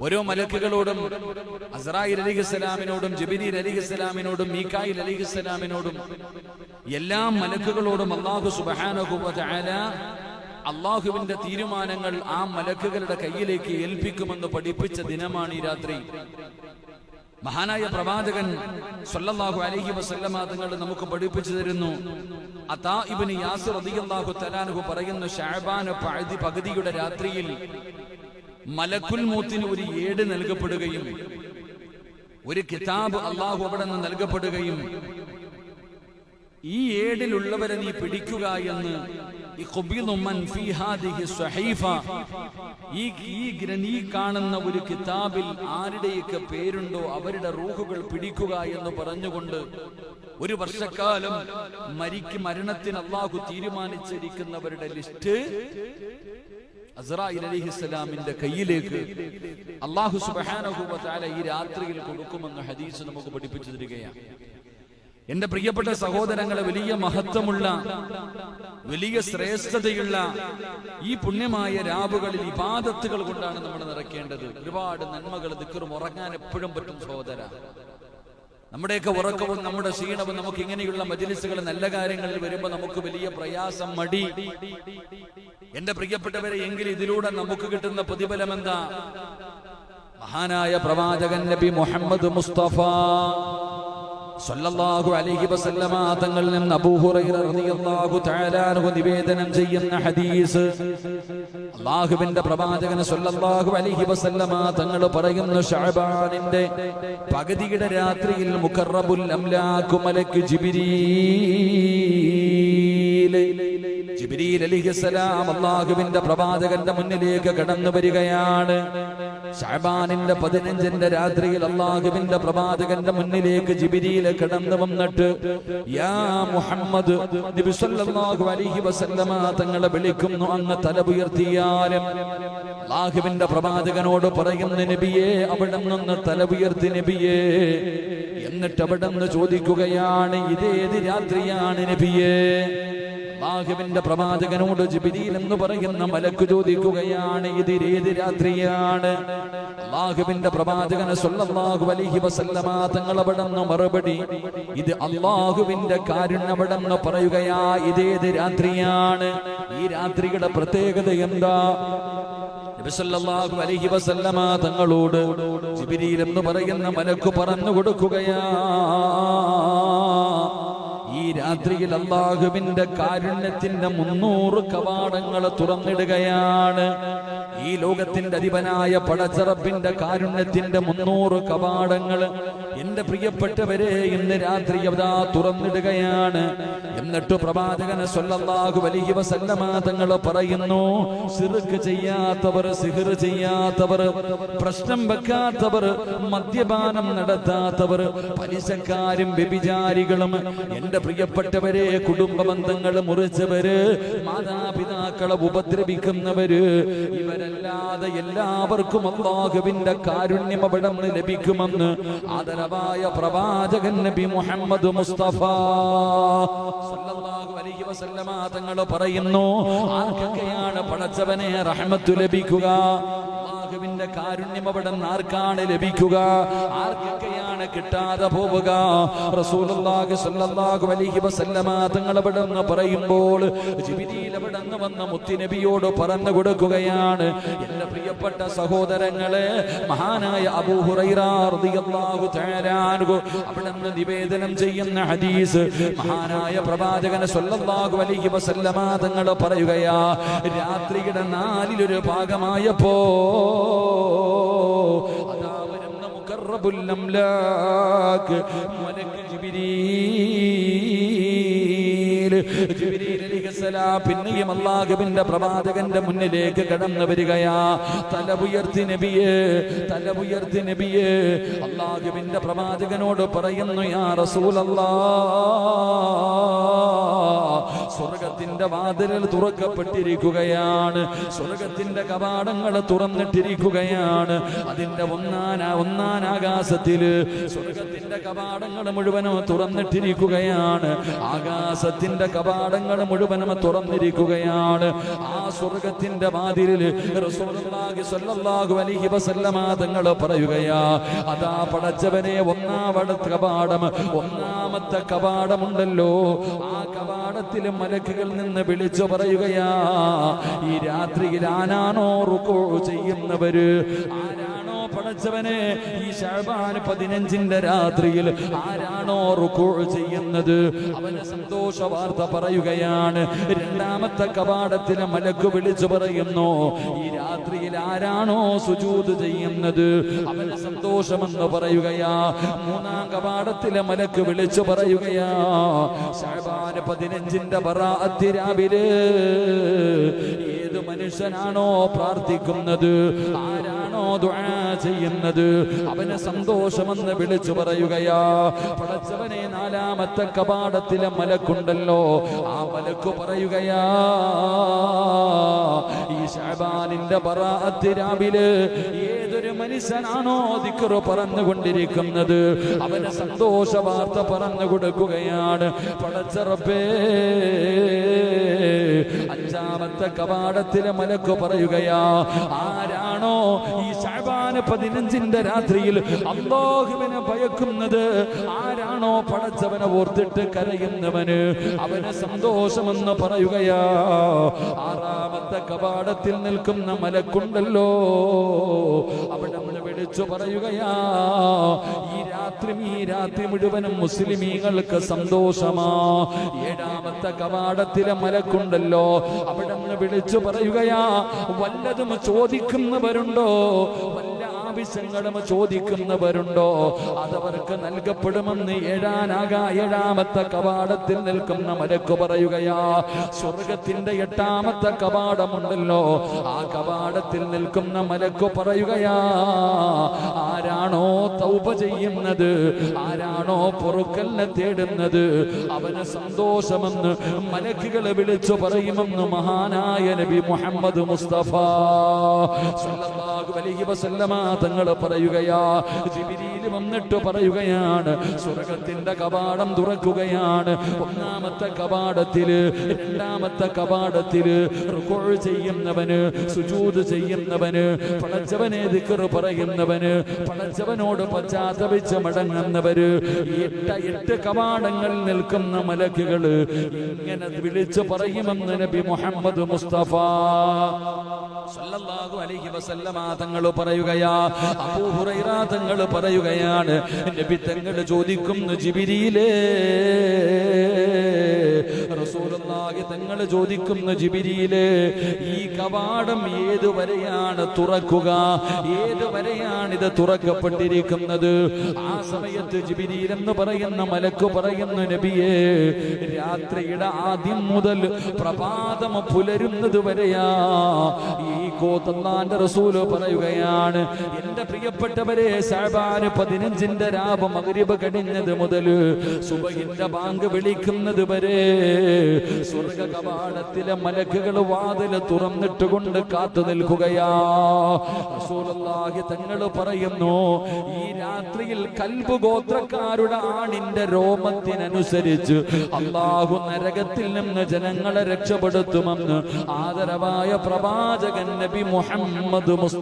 ഓരോ മലക്കുകളോടും, അസ്രായീൽ അലൈഹിസ്സലാമിനോടും ജിബ്രീൽ അലൈഹിസ്സലാമിനോടും മീകായിൽ അലൈഹിസ്സലാമിനോടും എല്ലാ മലക്കുകളോടും അല്ലാഹു സുബ്ഹാനഹു വ തആല അള്ളാഹുവിന്റെ തീരുമാനങ്ങൾ ആ മലക്കുകളുടെ കയ്യിലേക്ക് ഏൽപ്പിക്കുമെന്ന് പഠിപ്പിച്ച ദിനമാണ് ഈ രാത്രി. മഹാനായ പ്രവാചകൻ സല്ലല്ലാഹു അലൈഹി വസല്ലമ തങ്ങൾ നമുക്ക് പഠിപ്പിച്ചു തരുന്നു. അതാ ഇബ്നു യാസിർ റളിയല്ലാഹു തആല അൻഹു പറയുന്നു, ശഅബാൻ പകുതിയുടെ രാത്രിയിൽ മലക്കുൽ മൗത്തിന് ഒരു ഏട് നൽകപ്പെടുകയും ഒരു കിതാബ് അള്ളാഹു അവിടെ നിന്ന് നൽകപ്പെടുകയും ഈ ഏടിലുള്ളവരെ നീ പിടിക്കുക എന്ന് ഈ കാണുന്ന ഒരു കിതാബിൽ ആരുടെയൊക്കെ പേരുണ്ടോ അവരുടെ റൂഹുകൾ പിടിക്കുക എന്ന് പറഞ്ഞുകൊണ്ട് ഒരു വർഷക്കാലം മരണത്തിന് അള്ളാഹു തീരുമാനിച്ചിരിക്കുന്നവരുടെ ലിസ്റ്റ് അസ്രായീൽ അലൈഹിസ്സലാമിന്റെ കയ്യിലേക്ക് അല്ലാഹു സുബ്ഹാനഹു വ തആല ഈ രാത്രിയിൽ കൊടുക്കുമെന്ന് ഹദീസ് നമുക്ക് പഠിപ്പിച്ചു തരികയാണ്. എന്റെ പ്രിയപ്പെട്ട സഹോദരങ്ങളെ, വലിയ മഹത്വമുള്ള, വലിയ ശ്രേഷ്ഠതയുള്ള ഈ പുണ്യമായ രാവുകളിൽ ഇബാദത്തുകൾ കൊണ്ടാണ് നമ്മൾ നിറയ്ക്കേണ്ടത്. ഒരുപാട് നന്മകൾ, ദിക്റും, ഉറങ്ങാൻ എപ്പോഴും പറ്റും സഹോദര. നമ്മുടെയൊക്കെ ഉറക്കവും നമ്മുടെ ക്ഷീണവും നമുക്ക് ഇങ്ങനെയുള്ള മജ്‌ലിസുകൾ, നല്ല കാര്യങ്ങളിൽ വരുമ്പോൾ നമുക്ക് വലിയ പ്രയാസം, മടി. എന്റെ പ്രിയപ്പെട്ടവരെ, എങ്കിൽ ഇതിലൂടെ നമുക്ക് കിട്ടുന്ന പ്രതിഫലം എന്താ? മഹാനായ പ്രവാചകൻ നബി മുഹമ്മദ് മുസ്തഫ സല്ലല്ലാഹു അലൈഹി വസല്ലമ തങ്ങളിൽ നിന്ന് അബൂ ഹുറൈറ റളിയല്ലാഹു തആല അൻഹു നിവേദനം ചെയ്യുന്ന ഹദീസ്, അല്ലാഹുവിന്റെ പ്രവാചകൻ സല്ലല്ലാഹു അലൈഹി വസല്ലമ തങ്ങൾ പറയുന്നു, ശഅബാനിന്റെ പകുതിയുടെ രാത്രിയിൽ മുഖറബുൽ അംലാകു മലക്ക് ജിബ്രീൽ അലൈഹിസ്സലാം അല്ലാഹുവിന്റെ പ്രവാചകന്റെ മുന്നിലേക്ക് കടന്നു വരികയാണ്. ശഅബാനിന്റെ 15ന്റെ രാത്രിയിൽ അല്ലാഹുവിന്റെ പ്രവാചകന്റെ മുന്നിലേക്ക് ജിബ്രീൽ കടന്നു വന്നിട്ട്, യാ മുഹമ്മദ്, നബി സല്ലല്ലാഹു അലൈഹി വസല്ലമ തങ്ങളെ വിളിക്കുന്നു. അങ്ങ് തല ഉയർത്തിയാലും അല്ലാഹുവിന്റെ പ്രവാചകനോട് പറയുന്നു, നബിയേ, അവിടെ നിന്ന് തല ഉയർത്തി നബിയേ. എന്നിട്ട് അവിടെ നിന്ന് ചോദിക്കുകയാണ്, ഇതേത് രാത്രിയാണ് നബിയേ? അല്ലാഹുവിന്റെ പ്രവാചകനോട് ജിബ്രീൽ എന്ന് പറയുന്ന മലക്ക് ചോദിക്കുകയാണ്, ഇതിലേത് രാത്രിയാണ്? അല്ലാഹുവിന്റെ പ്രവാചകൻ സല്ലല്ലാഹു അലൈഹി വസല്ലമ തങ്ങൾ അവിടെ നിന്ന് മറുപടി, ഇത് അല്ലാഹുവിന്റെ കാരുണ്യം അവിടെ നിന്ന് പറയുകയാ, ഇതേത് രാത്രിയാണ്? ഈ രാത്രിയുടെ പ്രത്യേകത എന്താ? നബി സല്ലല്ലാഹു അലൈഹി വസല്ലമ തങ്ങളോട് ജിബ്രീൽ എന്ന് പറയുന്ന മലക്ക് പറഞ്ഞു കൊടുക്കുകയാ, ഈ രാത്രിയിൽ അല്ലാഹുവിന്റെ കാരുണ്യത്തിന്റെ 300 കവാടങ്ങൾ തുറന്നിടുകയാണ്. ഈ ലോകത്തിന്റെ അധിപനായ പടച്ചറപ്പിന്റെ കാരുണ്യത്തിന്റെ 300 കവാടങ്ങൾ എന്റെ പ്രിയപ്പെട്ടവരെ ഇന്ന് രാത്രി അതാ തുറന്നിടുകയാണ്. എന്നിട്ട് പ്രവാചകൻ സല്ലല്ലാഹു അലൈഹി വസല്ലമ തങ്ങൾ പറയുന്നു, ശിർക്ക് ചെയ്യാത്തവർ, സിഹ്ർ ചെയ്യാത്തവർ, പ്രശ്നം വെക്കാത്തവർ, മദ്യപാനം നടത്താത്തവർ, പലിശക്കാരും വ്യഭിചാരികളും, എന്റെ പ്രിയപ്പെട്ടവരെ കുടുംബ ബന്ധങ്ങൾ മുറിച്ചവര്, മാതാപിതാക്കളെ ഉപദ്രവിക്കുന്നവര്, ഇവരല്ലാതെ എല്ലാവർക്കും അല്ലാഹുവിന്റെ കാരുണ്യം അവിടെ നിന്ന് ലഭിക്കുമെന്ന് ആദരവായ പ്രവാചകൻ നബി മുഹമ്മദ് മുസ്തഫ സല്ലല്ലാഹു അലൈഹി വസല്ലമ തങ്ങൾ പറയുന്നു, ആർക്കൊക്കെയാണ് പടച്ചവനെ റഹ്മത്ത് ലഭിക്കുക? അല്ലാഹുവിന്റെ കാരുണ്യം അവിടെ നിന്ന് ആർക്കാണ് ലഭിക്കുക? ആർക്കൊക്കെയാണ് കിട്ടാതെ പോവുക? റസൂലുള്ളാഹി സ്വല്ലല്ലാഹു അലൈഹി വസല്ലമ തങ്ങൾ അവിടെ നിന്ന് പറയുമ്പോൾ ജിബ്രീൽ അവിടെ നിന്ന് വന്ന മുത്തുനബിയോട് പറഞ്ഞു കൊടുക്കുകയാണ്, എന്റെ പ്രിയപ്പെട്ട സഹോദരങ്ങളെ, മഹാനായ അബൂ ഹുറൈറ റളിയല്ലാഹു തആല അൻഹു അവിടെ നിന്ന് നിവേദനം ചെയ്യുന്ന ഹദീസ്, മഹാനായ പ്രവാചകൻ സ്വല്ലല്ലാഹു അലൈഹി വസല്ലമ തങ്ങൾ പറയുകയാ, രാത്രിയുടെ 4 ഭാഗമായപ്പോ അതാ വരുന്ന മുഖറബുൽ അംലാക് മലക്ക് ജിബ്രീൽ അലൈഹിസ്സലാം പിന്നെയും അല്ലാഹുവിന്റെ പ്രവാചകന്റെ മുന്നിലേക്ക് കടന്നു വരികയാ. തല ഉയർത്തി നബിയേ, തല ഉയർത്തി നബിയേ. അല്ലാഹുവിന്റെ പ്രവാചകനോട് പറയുന്നു, യാ റസൂലല്ലാഹ്, സ്വർഗത്തിന്റെ വാതിലുകൾ തുറക്കപ്പെട്ടിരിക്കുകയാണ്, സ്വർഗത്തിന്റെ കവാടങ്ങൾ തുറന്നിട്ടിരിക്കുകയാണ്. അതിന്റെ ഒന്നാം ആകാശത്തില് സ്വർഗത്തിന്റെ കവാടങ്ങൾ മുഴുവനും തുറന്നിട്ടിരിക്കുകയാണ്, ആകാശത്തിന്റെ കവാടങ്ങൾ മുഴുവനും തുറന്നിരിക്കുകയാണ്. ആ സ്വർഗത്തിന്റെ വാതിലിൽ റസൂലുള്ളാഹി സ്വല്ലല്ലാഹു അലൈഹി വസല്ലമ തങ്ങൾ പറയുകയാ, അതാ പടച്ചവനെ ഒന്നാമത്തെ കവാടമുണ്ടല്ലോ, ആ കവാടത്തിൽ മലക്കുകൾ നിന്ന് വിളിച്ചു പറയുകയാ, ഈ രാത്രിയിൽ ആരാണോ റുകൂ ചെയ്യുന്നവര്, ആരാണോ പടച്ചവനെ ഈ ശഅബാൻ 15 രാത്രിയിൽ ആരാണോ റുകൂ ചെയ്യുന്നത് അവന് സന്തോഷ വാർത്ത പറയുകയാണ്. രണ്ടാമത്തെ കവാടത്തിലെ മലക്ക് വിളിച്ചു പറയുന്നു, ഈ രാത്രിയിൽ ആരാണോ സുജൂദ് ചെയ്യുന്നത് അവന് സന്തോഷമെന്ന് പറയുകയാ. മൂന്നാം കവാടത്തിലെ മലക്ക് വിളിച്ചു പറയുകയാ, ശഅബാൻ 15 ബറാഅത്ത് രാവിലെ ഏത് മനുഷ്യനാണോ പ്രാർത്ഥിക്കുന്നത്, ആരാണോ ദുആ ചെയ്യുന്നത് അവന് സന്തോഷമെന്ന് വിളിച്ചു പറയുകയാ. പടച്ചവനെ നാലാമത്തെ കവാടത്തിലെ മലക്കുണ്ടല്ലോ, ആ മലക്ക് പറയുകയാ, ഈ ശഅബാനിന്റെ ബറാഅത്ത് രാവിലെ ഏതൊരു മനുഷ്യനാണോ ദിക്ർ പറഞ്ഞുകൊണ്ടിരിക്കുന്നത് അവന് സന്തോഷ വാർത്ത പറഞ്ഞു കൊടുക്കുകയാണ്. പടച്ച റബ്ബേ, അഞ്ചാമത്തെ കവാടത്തിലെ മലക്ക് പറയുകയാ, ആരാണോ ഈ ശഅബാൻ 15 രാത്രിയിൽ അല്ലാഹുവിനെ ഭയക്കുന്നത്, ആരാണോ പടച്ചവനെ ഓർത്തിട്ട് കരയുന്നവന് അവന് സന്തോഷമെന്ന് പറയുകയാ. ആറാമത്തെ കവാടത്തിൽ നിൽക്കുന്ന മലക്കുണ്ടല്ലോ, അവിടെ വിളിച്ചു പറയുകയാ, ഈ രാത്രി മുഴുവനും മുസ്ലിമീങ്ങൾക്ക് സന്തോഷമാ. ഏഴാമത്തെ കവാടത്തിലെ മലക്കുണ്ടല്ലോ, അവിടെ വിളിച്ചു പറയുകയാ, വല്ലതും ചോദിക്കുന്നവരുണ്ടോ, വല്ല ആവശ്യങ്ങളും ചോദിക്കുന്നവരുണ്ടോ അതവർക്ക് നൽകപ്പെടുമെന്ന് ഏഴാമത്തെ കവാടത്തിൽ നിൽക്കുന്ന മലക്ക് പറയുകയാ. സ്വർഗത്തിന്റെ 8ാമത്തെ കവാടമുണ്ടല്ലോ, ആ കവാടത്തിൽ നിൽക്കുന്ന മലക്ക് പറയുകയാ, ആരാണോ തൗബ ചെയ്യുന്നത്, ആരാണോ പൊറുക്കലിനെ തേടുന്നത് അവന് സന്തോഷമെന്ന് മലക്കുകളെ വിളിച്ചു പറയുമെന്ന് മഹാനായ നബി മുഹമ്മദ് മുസ്തഫ സല്ലല്ലാഹു അലൈഹി വസല്ലമ തങ്ങൾ പറയുകയാ. ജിബ്രീൽ വന്നിട്ട് പറയുകയാണ്, സ്വർഗത്തിന്റെ കവാടം തുറക്കുകയാണ്. ഒന്നാമത്തെ കവാടത്തില്, രണ്ടാമത്തെ കവാടത്തില് റുകൂ ചെയ്യുന്നവന്, സുജൂദ് ചെയ്യുന്നവന്, പടച്ചവനെ ദിക്ർ പറയുന്നവന്, പടച്ചവനോട് പശ്ചാത്തപിച്ച് മടങ്ങുന്നവര്, 8 കവാടങ്ങളിൽ നിൽക്കുന്ന മലക്കുകള് ഇങ്ങനെ വിളിച്ചു പറയുമെന്ന് നബി മുഹമ്മദ് മുസ്തഫ സല്ലല്ലാഹു അലൈഹി വസല്ലമ തങ്ങൾ പറയുകയാ. അബൂ ഹുറൈറ തങ്ങൾ പറയുകയാണ്, നബി തങ്ങൾ ചോദിക്കുന്നു, ജിബ്രീലേ, റസൂലുള്ളാഹി തങ്ങൾ ചോദിക്കുന്നു, ജിബ്രീലേ, ഈ കവാടം ഏതുവരെയാണ് തുറക്കുക, ഏതുവരെയാണ് ഇത് തുറക്കപ്പെട്ടിരിക്കുന്നത്? ആ സമയത്ത് ജിബ്രീൽ എന്ന് പറയുന്ന മലക്ക് പറയുന്നു, നബിയേ, രാത്രിയുടെ ആദ്യം മുതൽ പ്രഭാതം പുലരുന്നത് വരെയാ. ഈ അല്ലാഹുവിന്റെ റസൂൽ പറയുകയാണ്, എന്റെ പ്രിയപ്പെട്ടവരെ, ശഅബാൻ 15 രാവ് മഗ്രിബ് കഴിഞ്ഞത് മുതൽ സുബഹിന്റെ ബാങ്ക് വിളിക്കുന്നത് വരെ സ്വർഗ കവാടത്തിലെ മലക്കുകൾ വാതിൽ തുറന്നിട്ടുകൊണ്ട് കാത്തു നിൽക്കുകയാ. റസൂലുള്ളാഹി തങ്ങൾ പറയുന്നു, ഈ രാത്രിയിൽ കൽബ് ഗോത്രക്കാരുടെ ആണിന്റെ രോമത്തിനനുസരിച്ച് അല്ലാഹു നരകത്തിൽ നിന്ന് ജനങ്ങളെ രക്ഷപ്പെടുത്തുമെന്ന് ആദരവായ പ്രവാചകൻ നബി മുഹമ്മദ് മുസ്തഫ